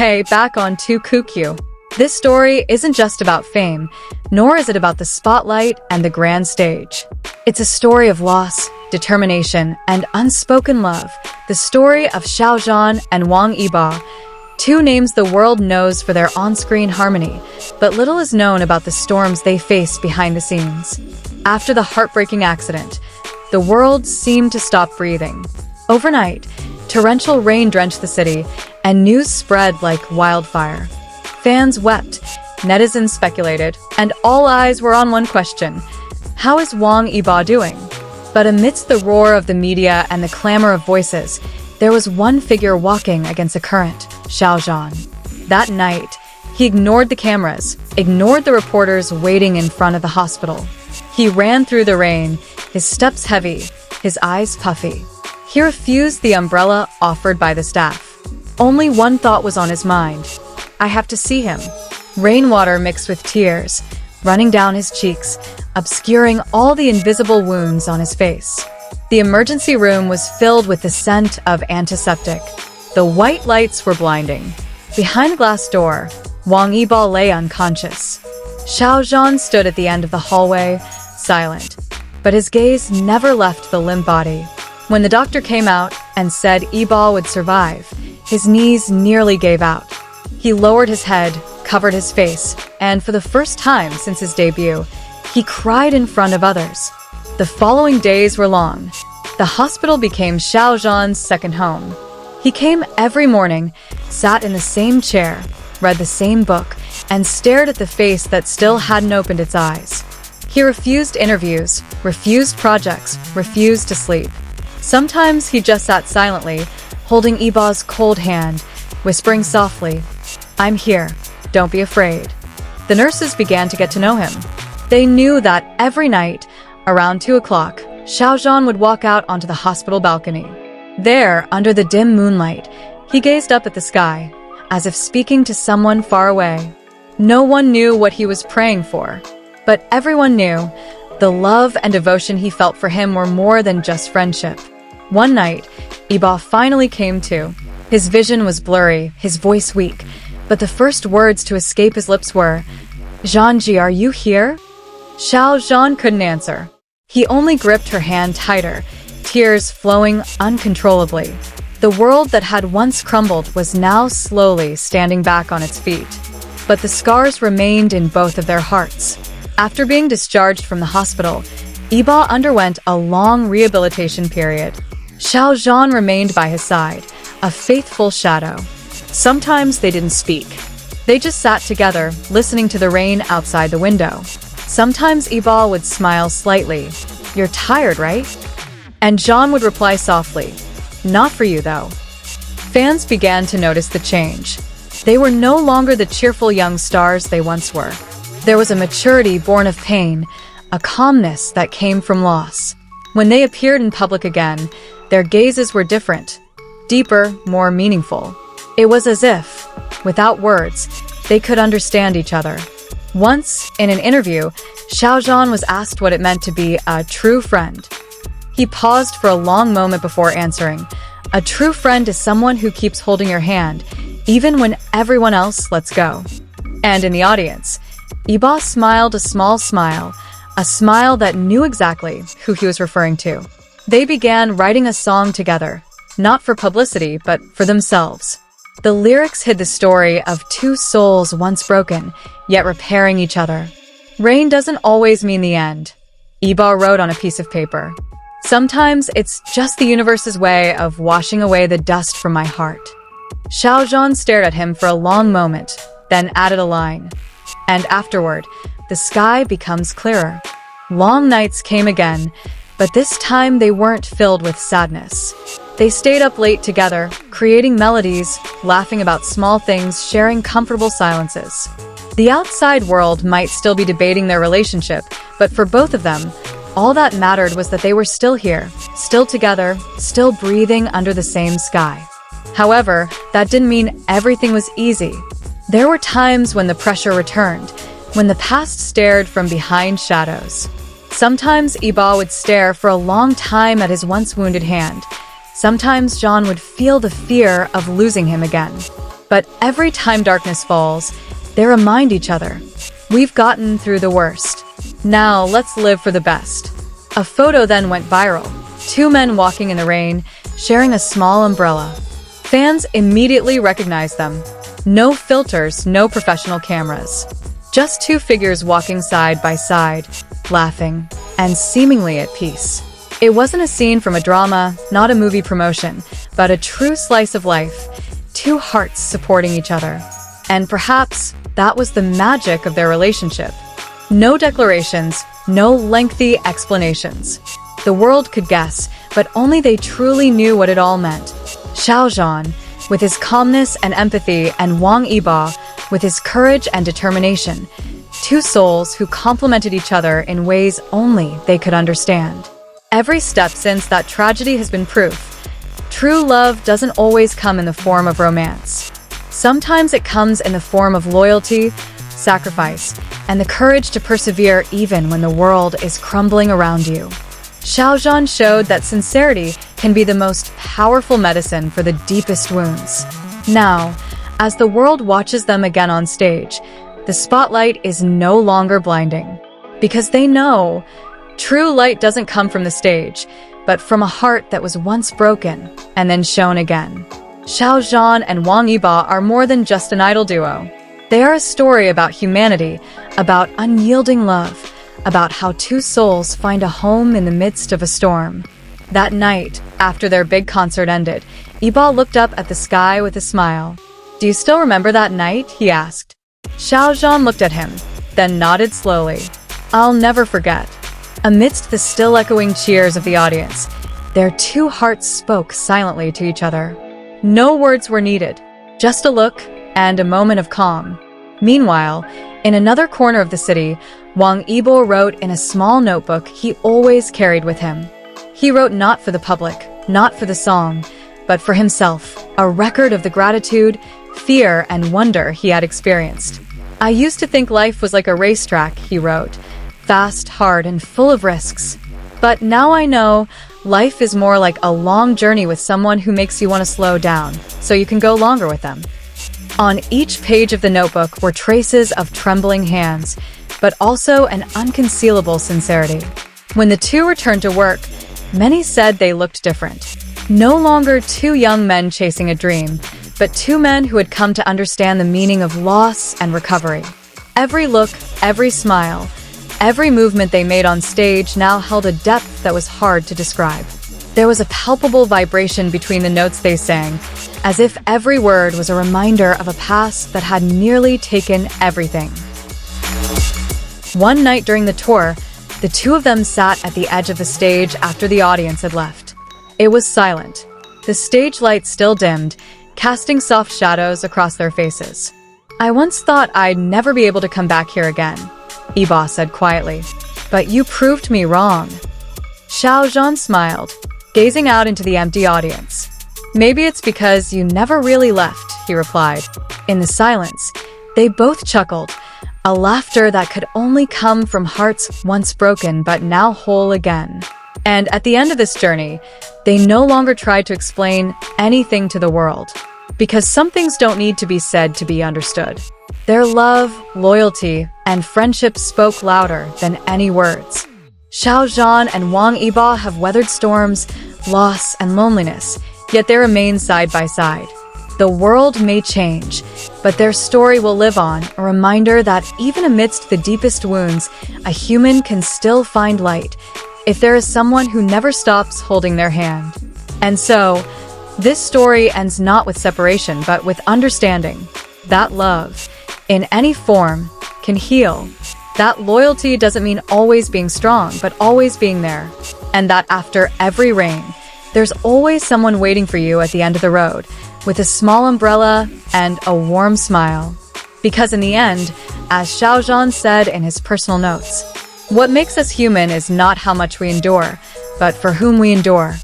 Okay, back on to Kukyu. This story isn't just about fame, nor is it about the spotlight and the grand stage. It's a story of loss, determination, and unspoken love. The story of Xiao Zhan and Wang, two names the world knows for their on-screen harmony, but little is known about the storms they faced behind the scenes. After the heartbreaking accident, the world seemed to stop breathing. Overnight, torrential rain drenched the city, and news spread like wildfire. Fans wept, netizens speculated, and all eyes were on one question: how is Wang doing? But amidst the roar of the media and the clamor of voices, there was one figure walking against the current: Xiao Zhan. That night, he ignored the cameras, ignored the reporters waiting in front of the hospital. He ran through the rain, his steps heavy, his eyes puffy. He refused the umbrella offered by the staff. Only one thought was on his mind: I have to see him. Rainwater mixed with tears, running down his cheeks, obscuring all the invisible wounds on his face. The emergency room was filled with the scent of antiseptic. The white lights were blinding. Behind a glass door, Wang lay unconscious. Xiao Zhan stood at the end of the hallway, silent, but his gaze never left the limp body. When the doctor came out and said Yibo would survive, his knees nearly gave out. He lowered his head, covered his face, and for the first time since his debut, he cried in front of others. The following days were long. The hospital became Xiao Zhan's second home. He came every morning, sat in the same chair, read the same book, and stared at the face that still hadn't opened its eyes. He refused interviews, refused projects, refused to sleep. Sometimes he just sat silently, holding Yibo's cold hand, whispering softly, "I'm here, don't be afraid." The nurses began to get to know him. They knew that every night, around 2 o'clock, Xiao Zhan would walk out onto the hospital balcony. There, under the dim moonlight, he gazed up at the sky, as if speaking to someone far away. No one knew what he was praying for, but everyone knew the love and devotion he felt for him were more than just friendship. One night, Yibo finally came to. His vision was blurry, his voice weak, but the first words to escape his lips were, "Zhanji, are you here?" Xiao Zhan couldn't answer. He only gripped her hand tighter, tears flowing uncontrollably. The world that had once crumbled was now slowly standing back on its feet. But the scars remained in both of their hearts. After being discharged from the hospital, Yibo underwent a long rehabilitation period. Xiao Zhan remained by his side, a faithful shadow. Sometimes they didn't speak. They just sat together, listening to the rain outside the window. Sometimes Yibo would smile slightly. "You're tired, right?" And Zhan would reply softly, "Not for you, though." Fans began to notice the change. They were no longer the cheerful young stars they once were. There was a maturity born of pain, a calmness that came from loss. When they appeared in public again, their gazes were different, deeper, more meaningful. It was as if, without words, they could understand each other. Once, in an interview, Xiao Zhan was asked what it meant to be a true friend. He paused for a long moment before answering, "A true friend is someone who keeps holding your hand, even when everyone else lets go." And in the audience, Yibo smiled a small smile, a smile that knew exactly who he was referring to. They began writing a song together, not for publicity, but for themselves. The lyrics hid the story of two souls once broken, yet repairing each other. "Rain doesn't always mean the end," Yibo wrote on a piece of paper. "Sometimes it's just the universe's way of washing away the dust from my heart." Xiao Zhan stared at him for a long moment, then added a line, "And afterward, the sky becomes clearer." Long nights came again, but this time they weren't filled with sadness. They stayed up late together, creating melodies, laughing about small things, sharing comfortable silences. The outside world might still be debating their relationship, but for both of them, all that mattered was that they were still here, still together, still breathing under the same sky. However, that didn't mean everything was easy. There were times when the pressure returned, when the past stared from behind shadows. Sometimes Yibo would stare for a long time at his once wounded hand. Sometimes Zhan would feel the fear of losing him again. But every time darkness falls, they remind each other, we've gotten through the worst. Now let's live for the best. A photo then went viral. Two men walking in the rain, sharing a small umbrella. Fans immediately recognized them. No filters, no professional cameras. Just two figures walking side by side, laughing, and seemingly at peace. It wasn't a scene from a drama, not a movie promotion, but a true slice of life. Two hearts supporting each other. And perhaps that was the magic of their relationship. No declarations, no lengthy explanations. The world could guess, but only they truly knew what it all meant. Xiao Zhan, with his calmness and empathy, and Wang Yibo, with his courage and determination. Two souls who complemented each other in ways only they could understand. Every step since that tragedy has been proof. True love doesn't always come in the form of romance. Sometimes it comes in the form of loyalty, sacrifice, and the courage to persevere even when the world is crumbling around you. Xiao Zhan showed that sincerity can be the most powerful medicine for the deepest wounds. Now, as the world watches them again on stage, the spotlight is no longer blinding. Because they know, true light doesn't come from the stage, but from a heart that was once broken and then shown again. Xiao Zhan and Wang Yibo are more than just an idol duo. They are a story about humanity, about unyielding love, about how two souls find a home in the midst of a storm. That night, after their big concert ended, Yibo looked up at the sky with a smile. "Do you still remember that night?" he asked. Xiao Zhan looked at him, then nodded slowly. "I'll never forget." Amidst the still echoing cheers of the audience, their two hearts spoke silently to each other. No words were needed, just a look and a moment of calm. Meanwhile, in another corner of the city, Wang Yibo wrote in a small notebook he always carried with him. He wrote not for the public, not for the song, but for himself, a record of the gratitude, fear, and wonder he had experienced. "I used to think life was like a racetrack," he wrote, "fast, hard, and full of risks. But now I know life is more like a long journey with someone who makes you want to slow down, so you can go longer with them." On each page of the notebook were traces of trembling hands, but also an unconcealable sincerity. When the two returned to work, many said they looked different. No longer two young men chasing a dream, but two men who had come to understand the meaning of loss and recovery. Every look, every smile, every movement they made on stage now held a depth that was hard to describe. There was a palpable vibration between the notes they sang, as if every word was a reminder of a past that had nearly taken everything. One night during the tour, the two of them sat at the edge of the stage after the audience had left. It was silent. The stage lights still dimmed, casting soft shadows across their faces. "I once thought I'd never be able to come back here again," Yibo said quietly. "But you proved me wrong." Xiao Zhan smiled, gazing out into the empty audience. "Maybe it's because you never really left," he replied. In the silence, they both chuckled, a laughter that could only come from hearts once broken but now whole again. And at the end of this journey, they no longer tried to explain anything to the world, because some things don't need to be said to be understood. Their love, loyalty, and friendship spoke louder than any words. Xiao Zhan and Wang Yibo have weathered storms, loss, and loneliness, yet they remain side by side. The world may change, but their story will live on, a reminder that even amidst the deepest wounds, a human can still find light, if there is someone who never stops holding their hand. And so, this story ends not with separation, but with understanding that love, in any form, can heal. That loyalty doesn't mean always being strong, but always being there. And that after every rain, there's always someone waiting for you at the end of the road, with a small umbrella and a warm smile. Because in the end, as Xiao Zhan said in his personal notes, what makes us human is not how much we endure, but for whom we endure.